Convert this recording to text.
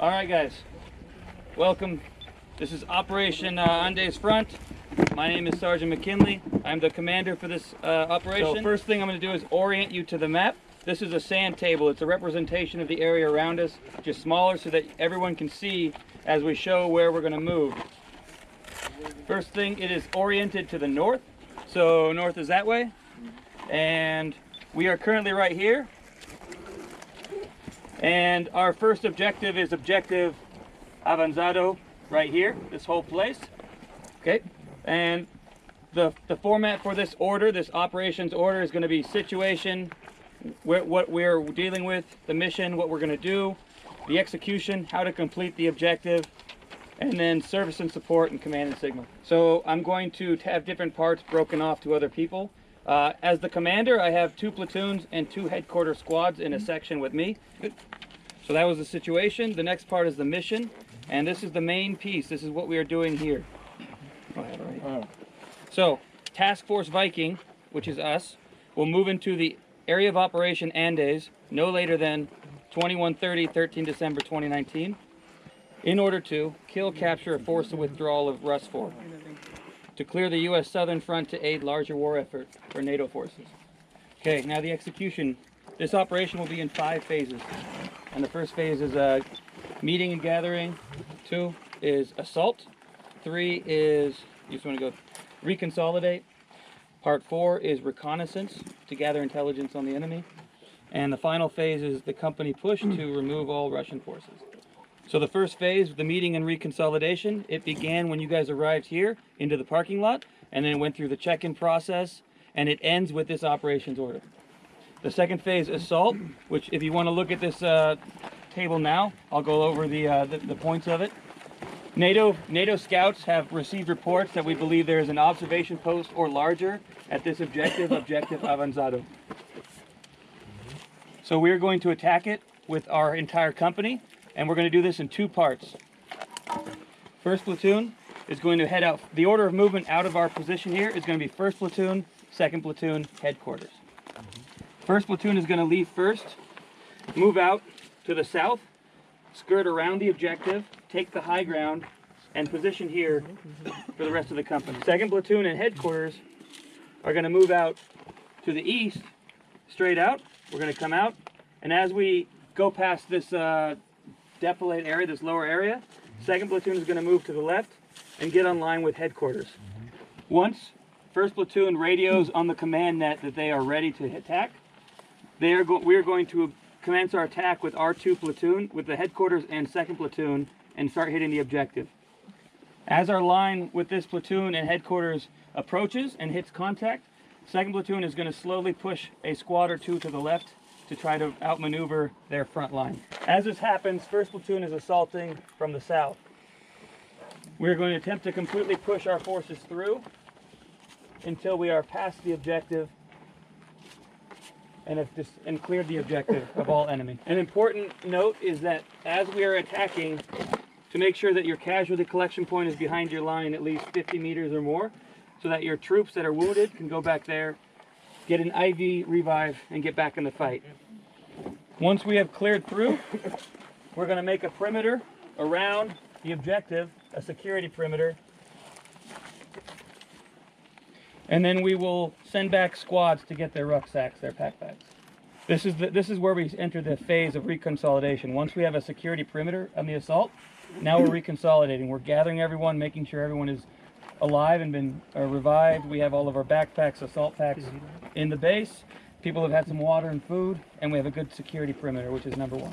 All right, guys. Welcome. This is Operation Andes Front. My name is Sergeant Mckinlay. I'm the commander for this operation. So first thing I'm going to do is orient you to the map. This is a sand table. It's a representation of the area around us, just smaller so that everyone can see as we show where we're going to move. First thing, it is oriented to the north. So north is that way. And we are currently right here. And our first objective is objective avanzado right here, this whole place. Okay. And the format for this order, this operations order, is going to be situation, what we're dealing with, the mission, what we're going to do, the execution, how to complete the objective, and then service and support and command and signal. So I'm going to have different parts broken off to other people. As the commander, I have 2 platoons and 2 headquarters squads in a section with me. So that was the situation. The next part is the mission, and this is the main piece. This is what we are doing here. Go ahead, all right. So, Task Force Viking, which is us, will move into the area of Operation Andes no later than 21:30, 13 December 2019, in order to kill, capture, or force the withdrawal of Rus 4, to clear the U.S. southern front to aid larger war effort for NATO forces. Okay, now the execution. This operation will be in 5 phases. And the first phase is meeting and gathering. 2 is assault. 3 is, you just want to go reconsolidate. Part 4 is reconnaissance, to gather intelligence on the enemy. And the final phase is the company push to remove all Russian forces. So the first phase, the meeting and reconsolidation, it began when you guys arrived here into the parking lot, and then it went through the check-in process, and it ends with this operations order. The second phase, assault, which if you want to look at this table now, I'll go over the points of it. NATO scouts have received reports that we believe there is an observation post or larger at this objective avanzado. So we're going to attack it with our entire company, and we're going to do this in 2 parts. First platoon is going to head out. The order of movement out of our position here is going to be first platoon, second platoon, headquarters. First platoon is going to leave first, move out to the south, skirt around the objective, take the high ground, and position here for the rest of the company. Second platoon and headquarters are going to move out to the east, straight out. We're going to come out, and as we go past this defilade area, this lower area, second platoon is going to move to the left and get on line with headquarters. Once first platoon radios on the command net that they are ready to attack, we are going to commence our attack with our 2 platoon, with the headquarters and second platoon, and start hitting the objective. As our line with this platoon and headquarters approaches and hits contact, second platoon is going to slowly push a squad or 2 to the left to try to outmaneuver their front line. As this happens, first platoon is assaulting from the south. We're going to attempt to completely push our forces through until we are past the objective and cleared the objective of all enemy. An important note is that as we are attacking, to make sure that your casualty collection point is behind your line at least 50 meters or more, so that your troops that are wounded can go back there, get an IV revive, and get back in the fight. Once we have cleared through, we're going to make a perimeter around the objective, a security perimeter, and then we will send back squads to get their rucksacks, their pack bags. This is where we enter the phase of reconsolidation. Once we have a security perimeter on the assault, now we're reconsolidating. We're gathering everyone, making sure everyone is alive and been revived. We have all of our backpacks, assault packs in the base. People have had some water and food, and we have a good security perimeter, which is number 1.